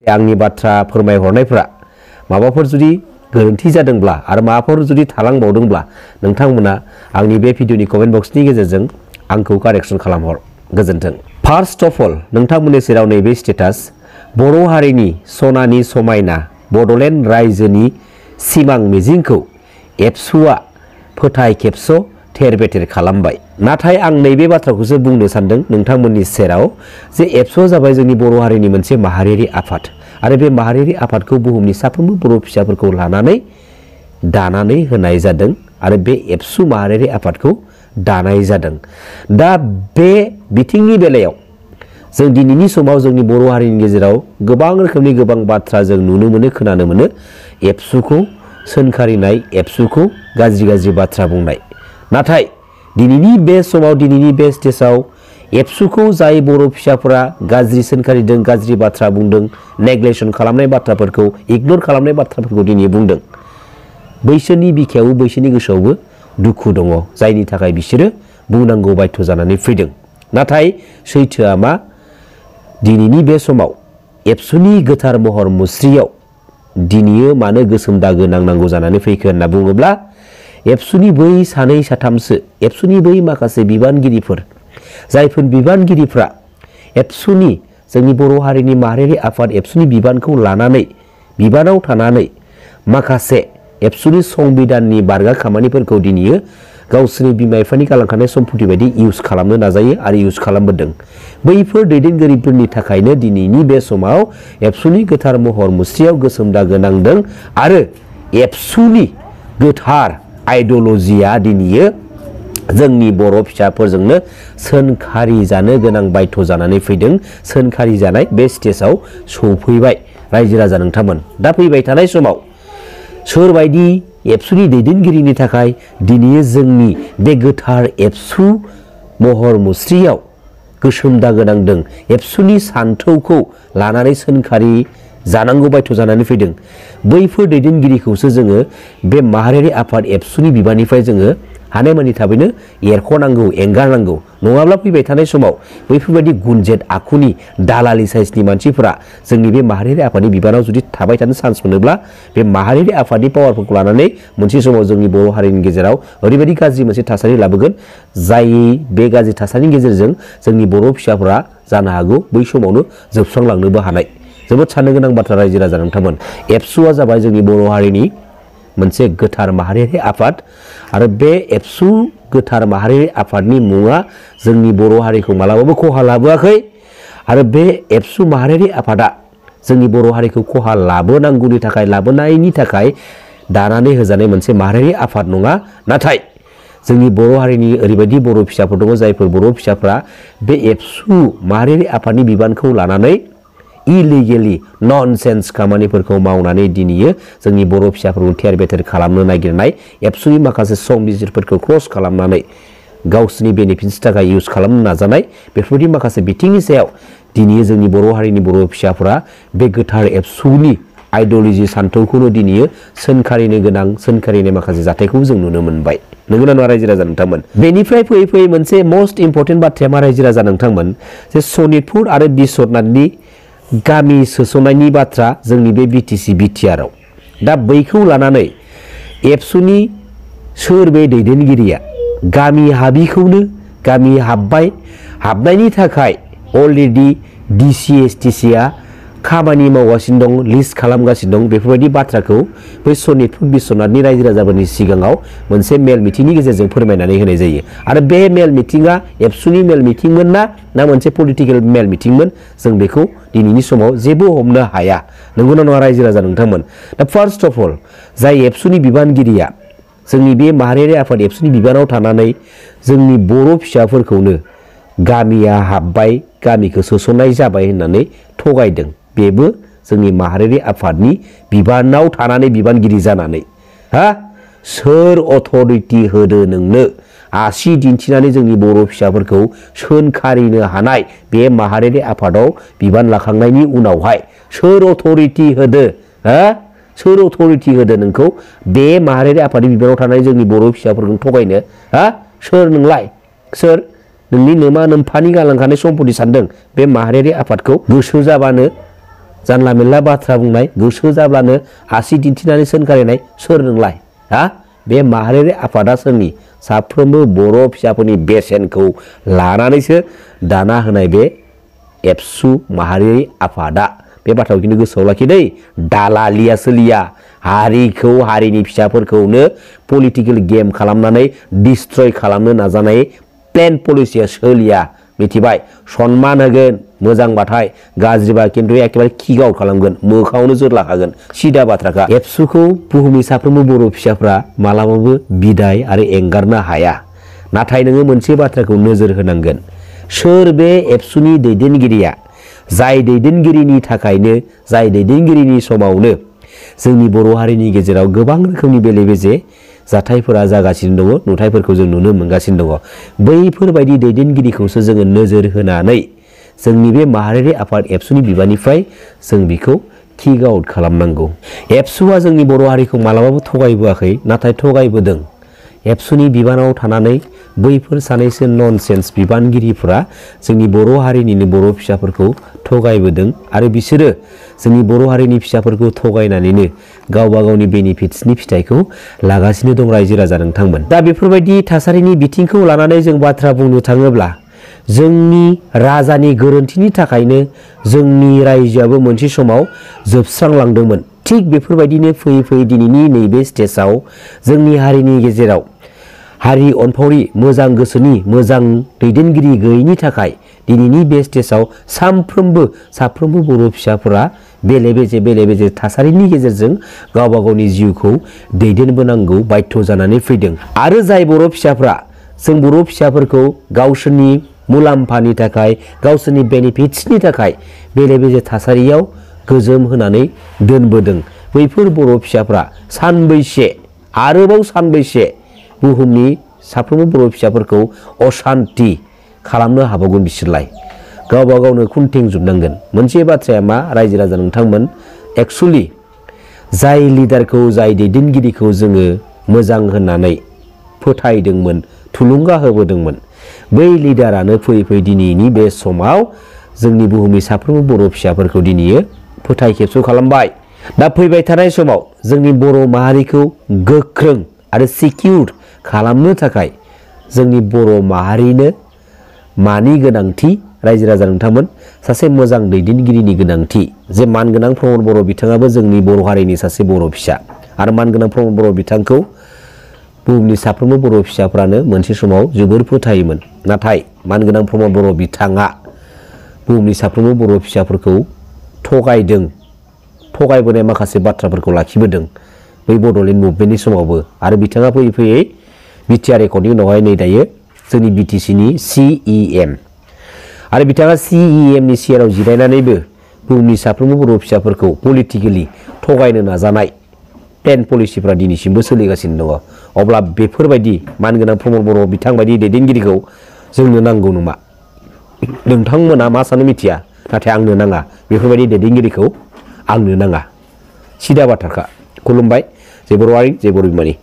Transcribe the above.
आंनि बाथ्रा फोरमायहरनायफोरा माबाफोर जुदि गोरोन्थि जादोंब्ला आरो माबाफोर जुदि थालांबावदोंब्ला नोंथांमोना आंनि बे भिडिअनि कमेन्ट बक्सनि गेजेरजों आंखौ कारेक्सन खालामहर। गोजोन्थों। फार्स्ट अफ अल नोंथांमोननि सेराव नैबे स्टेटास बर' हारिनि सनानि समायना बड'लेण्ड रायजोनि सिमां मिजिंखौ एबसुआ फोथाय खेबस' थेर बेथेर खालामबाय। नाथाय आं नैबे बाथ्राखौसो बुंनो सानदों नोंथांमोननि सेराव जे एबसुआ जाबाय जोंनि बर' हारिनि मोनसे माहारियारि आफाद आरो बे माहारियारि आफादखौ बुहुमनि साफ्रोमबो बर' फिसाफोरखौ लानानै दानानै होनाय जादों आरो बे एबसु माहारियारि आफादखौ दानाय जादों। दा बे बिथिंनि बेलायाव जों दिनैनि समाव जोंनि बर' हारिनि गेजेराव गोबां रोखोमनि गोबां बाथ्रा जों नुनो मोनो खोनानो मोनो। एबसुखौ सोंखारिनाय, एबसुखौ गाज्रि गाज्रि बाथ्रा बुंनाय। नाथाय दिनैनि बे समाव दिनैनि बे स्टेजाव एबसुखौ जाय बर' फिसाफोरा गाज्रि सोंखारिदों, गाज्रि बाथ्रा बुंदों, नेग्लेक्सन खालामनाय बाथ्राफोरखौ, इगनर खालामनाय बाथ्राफोरखौ दिनै बुंदों, बैसोरनि बिखायावबो बैसोरनि गोसोआवबो दुखु दङ, जायनि थाखाय बिसोरो बुंनांगौ बायध' जानानै फैदों। नाथाय सैथोआ मा, दिनैनि बे समाव एबसुनि गोथार महर मुस्रियाव दिनैयो मानो गोसोम दागो नांनांगौ जानानै फैखो होनना बुङोब्ला एबसुनि बै सानै साथामसो एबसुनि बै माखासे बिबानगिरिफोर जायफोर बिबानगिरिफ्रा एबसुनि जोंनि बर' हारिनि माहारियारि आफाद एबसुनि बिबानखौ लानानै बिबानाव थानानै माखासे एबसुनि संबिधाननि बारगा खामानिफोरखौ दिनैयो गावसोरनि बिमा बिफानि गालांखानाय सम्पति बायदि इउज खालामनो नाजायो आरो इउज खालामबोदों। बैफोर दैदेनगिरिफोरनि थाखायनो दिनैनि बे समाव एबसुनि गोथार महर मुस्रियाव गोसोम दागो नांदों आरो एबसुनि गोथार आइडिय'लजिया दिनैयो जोंनि बर' फिसाफोरजोंनो सोंखारि जानो गोनां बायध' जानानै फैदों। सोंखारि जानाय बे स्टेजाव सौफैबाय रायजो राजा नोंथांमोन। दा फैबाय थानाय समाव सोरबायदि एबसुनि दैदेनगिरिनि थाखाय दिनै जोंनि बे गोथार एबसु महर मुस्रियाव गोसोम दागो नांदों, एबसुनि सान्थौखौ लानानै सोंखारि जानांगौ बायध' जानानै फैदों, बैफोर दैदेनगिरिखौसो जोङो बे माहारियारि आफाद एबसुनि बिबाननिफ्राय जोङो हानायमानि थाबैनो एरख'नांगौ, एंगारनांगौ। नङाब्ला फैबाय थानाय समाव बैफोरबायदि गुनजेत आखुनि दालालि साइसनि मानसिफोरा जोंनि बे माहारियारि आफादनि बिबानाव जुदि थाबाय थानो चान्स मोनोब्ला बे माहारियारि आफादनि पावारफोरखौ लानानै मोनसे समाव जोंनि बर' हारिनि गेजेराव ओरैबायदि गाज्रि मोनसे थासारि लाबोगोन, जाय बे गाज्रि थासारिनि गेजेरजों जोंनि बर' फिसाफोरा जानो हागौ बै समावनो जोबस्रांलांनोबो हानाय। जोबोद साननो गोनां बाथ्रा रायजो राजा नोंथांमोन। एबसुआ जाबाय जोंनि बर' हारिनि मोनसे गोथार माहारियारि आफाद आरो बे एबसु गोथार माहारियारि आफादनि मुङा जोंनि बर' हारिखौ मालाबाबो खहा लाबोआखै आरो बे एबसु माहारियारि आफादा जोंनि बर' हारिखौ खहा लाबोनांगौनि थाखाय, लाबोनायनि थाखाय दानानै होजानाय मोनसे माहारियारि आफाद नङा। नाथाय जोंनि बर' हारिनि ओरैबायदि बर' फिसाफोर दङ जायफोर बर' फिसाफ्रा बे एबसु माहारियारि आफादनि बिबानखौ लानानै इलिगेलि ननसेन्स खामानिफोरखौ मावनानै दिनैयो जोंनि बर' फिसाफोरखौ थेर बेथेर खालामनो नागिरनाय, एबसुनि माखासे संबिजिरफोरखौ क्रस खालामनानै गावसोरनि बेनिफिट्सनि थाखाय इउज खालामनो नाजानाय, बेफोरबायदि माखासे बिथिंनि सायाव दिनैयो जोंनि बर' हारिनि बर' फिसाफोरा बे गोथार एबसुनि आइडिय'लजि सान्थौखौनो दिनैयो सोंखारिनो गोनां, सोंखारिनाय माखासे जाथायखौ जों नुनो मोनबाय। नंगौना नङा रायजो राजा नोंथांमोन? बेनिफ्राय फैयै फैयै मोनसे मस्ट इम्परटेन्ट बाथ्राया मा रायजो राजा नोंथांमोन, जे सनितपुर आरो बिस्वनाथनि गामि सोसननायनि बाथ्रा जोंनि बे बिटिसि बिटिआरआव। दा बैखौ लानानै एबसुनि सोर बे दैदेनगिरिया गामि हाबिखौनो गामि हाबबाय, हाबनायनि थाखाय अलरेडि डिसि एसटिसिआ खामानि मावगासिनो दं, लिस्ट खालामगासिनो दं। बेफोरबायदि बाथ्राखौ बै सनितपुर बिस्वनाथनि रायजो राजाफोरनि सिगाङाव मोनसे मेल मिटिंनि गेजेरजों फोरमायनानै होनाय जायो। आरो बे मेल मिटिंआ एबसुनि मेल मिटिंमोन ना मोनसे पलिटिकेल मेल मिटिंमोन, जों बेखौ दिनैनि समाव जेबो हमनो हाया। नंगौना नङा रायजो राजा नोंथांमोन? दा फार्स्ट अफ अल जाय एबसुनि बिबानगिरिया जोंनि बे माहारियारि आफाद एबसुनि बिबानाव थानानै जोंनि बर' फिसाफोरखौनो गामिया हाबबाय, गामिखौ सोसननाय जाबाय होननानै थगायदों, बेबो जोंनि माहारियारि आफादनि बिबानाव थानानै बिबानगिरि जानानै सोर अथरिटि होदो नोंनो आसि दिन्थिनानै जोंनि बर' फिसाफोरखौ सोंखारिनो हानाय बे माहारियारि आफादाव बिबान लाखांनायनि उनावहाय सोर अथरिटि होदो, सोर अथरिटि होदो नोंखौ बे माहारियारि आफादनि बिबानाव थानाय जोंनि बर' फिसाफोरखौ थगायनो? सोर नोंलाय? सोर? नोंनि नोमा नोम्फानि गालांखानाय सम्पति सानदों बे माहारियारि आफादखौ गोसो जाबानो जानला मेनला बाथ्रा बुंनाय गोसो जाब्लानो आसि दिन्थिनानै सोंखारिनाय सोर नोंलाय हा बे माहारियारि आफादा सोरनि साफ्रोमबो बर' फिसाफोरनि बेसेनखौ लानानैसो दाना होनाय बे एबसु माहारियारि आफादा बे बाथ्राखौ खिन्थु गोसोआव लाखि दै दालालिया सोलिया हारिखौ हारिनि फिसाफोरखौनो पलिटिकल गेम खालामनानै डिस्ट्रय खालामनो नाजानाय प्लेन पलिसिया सोलिया मिथिबाय सन्मान होगोन मोजांबाथाय गाज्रिबा खिन्थु एकेबारे किक आउट खालामगोन मोखाङावनो जोरलाखागोन सिदा बाथ्राखा एबसुखौ बुहुमनि साफ्रोमबो बर' फिसाफ्रा मालाबाबो बिदाय आरो एंगारनो हाया नाथाय नोङो मोनसे बाथ्राखौ नोजोर होनांगोन सोर बे एबसुनि दैदेनगिरिया जाय दैदेनगिरिनि थाखायनो जाय दैदेनगिरिनि समावनो जोंनि बर' हारिनि गेजेराव गोबां रोखोमनि बेले-बेजे जाथायफोरा जागासिनो दङ नुथायफोरखौ जों नुनो मोनगासिनो दङ बैफोरबायदि दैदेनगिरिखौसो जोङो नोजोर होनानै जोंनि बे माहारियारि आफाद एबसुनि बिबाननिफ्राय जों बिखौ किक आउट खालामनांगौ एबसुआ जोंनि बर' हारिखौ मालाबाबो थगायबोआखै नाथाय थगायबोदों एबसुनि बिबानाव थानानै बैफोर सानैसो ननसेन्स बिबानगिरिफोरा जोंनि बर' हारिनिनो बर' फिसाफोरखौ थगायबोदों आरो बिसोरो जोंनि बर' हारिनि फिसाफोरखौ थगायनानैनो गावबा गावनि बेनिफिट्सनि फिथाइखौ लागासिनो दं रायजो राजा नोंथांमोन दा बेफोरबायदि थासारिनि बिथिंखौ लानानै जों बाथ्रा बुंनो थाङोब्ला जोंनि राजानि गोरोन्थिनि थाखायनो जोंनि रायजोआबो मोनसे समाव जोबस्रांलांदोंमोन थिग बेफोरबायदिनो फैयै फैयै दिनैनि नैबे स्टेजाव जोंनि हारिनि गेजेराव हारि अनफावरि मोजां गोसोनि मोजां दैदेनगिरि गैयैनि थाखाय दिनैनि बे स्टेजाव साफ्रोमबो बर' फिसाफोरा बेले-बेजे थासारिनि गेजेरजों गावबा गावनि जिउखौ दैदेनबोनांगौ बाध्य जानानै फैदों आरो जाय बर' फिसाफ्रा जों बर' फिसाफोरखौ गावसोरनि मुलाम्फानि थाखाय गावसोरनि बेनिफिट्सनि थाखाय बेले-बेजे थासारियाव गोजोम होनानै दोनबोदों बैफोर बर' फिसाफ्रा सानबैसे बुहुमनि साफ्रोमबो बर' फिसाफोरखौ अशान्ति खालामनो हाबावगोन बिसोरलाय गावबा गावनो खुन्थेंजोबनांगोन मोनसे बाथ्राया मा रायजो राजा नोंथांमोन एक्चुअली जाय लिडारखौ जाय दैदेनगिरिखौ जोङो मोजां होननानै फोथायदोंमोन थुलुंगा होबोदोंमोन बै लिडारानो फैयै दिनैनि बे समाव जोंनि बुहुमनि साफ्रोमबो बर' फिसाफोरखौ दिनैयो फोथाय खेबस' खालामबाय दा फैबाय थानाय समाव जोंनि बर' माहारिखौ गोख्रों आरो सिकिउर खालामनो थाखाय जोंनि बर' माहारिनो मानि गोनांथि रायजो राजा नोंथांमोन सासे मोजां दैदेनगिरिनि गोनांथि जे मानगोनां प्रमद बर' बिथाङाबो जोंनि बर' हारिनि सासे बर' फिसा आरो मानगोनां प्रमद बर' बिथांखौ बुहुमनि साफ्रोमबो बर' फिसाफ्रानो मोनसे समाव जोबोर फोथायोमोन नाथाय मानगोनां प्रमद बर' बिथाङा बुहुमनि साफ्रोमबो बर' फिसाफोरखौ थगायबोनाय माखासे बाथ्राफोरखौ लाखिबोदों बै बड'लेण्ड मुभमेन्टनि समावबो आरो बिथाङा फैयै बिटिआर रेकर्डनि उनावहाय नै दायो जोंनि बिटिसिनि CEM आरो बिथाङा CEMनि सियाराव जिरायनानैबो बुहुमनि साफ्रोमबो बर' फिसाफोरखौ पलिटिकेलि थगायनो नाजानाय प्लेन पलिसिफ्रा दिनैसिमबो सोलिगासिनो दङ अब्ला बेफोरबायदि मानगोनां प्रमद बर' बिथां बायदि दैदेनगिरिखौ जोंनो नांगौ नामा नोंथांमोना मा सानो मिथिया नाथाय आंनो नाङा बेफोरबायदि दैदेनगिरिखौ आंनो नाङा सिदा बाथ्राखा खुलुमबाय जय बर' हारि जय बर' बिमानि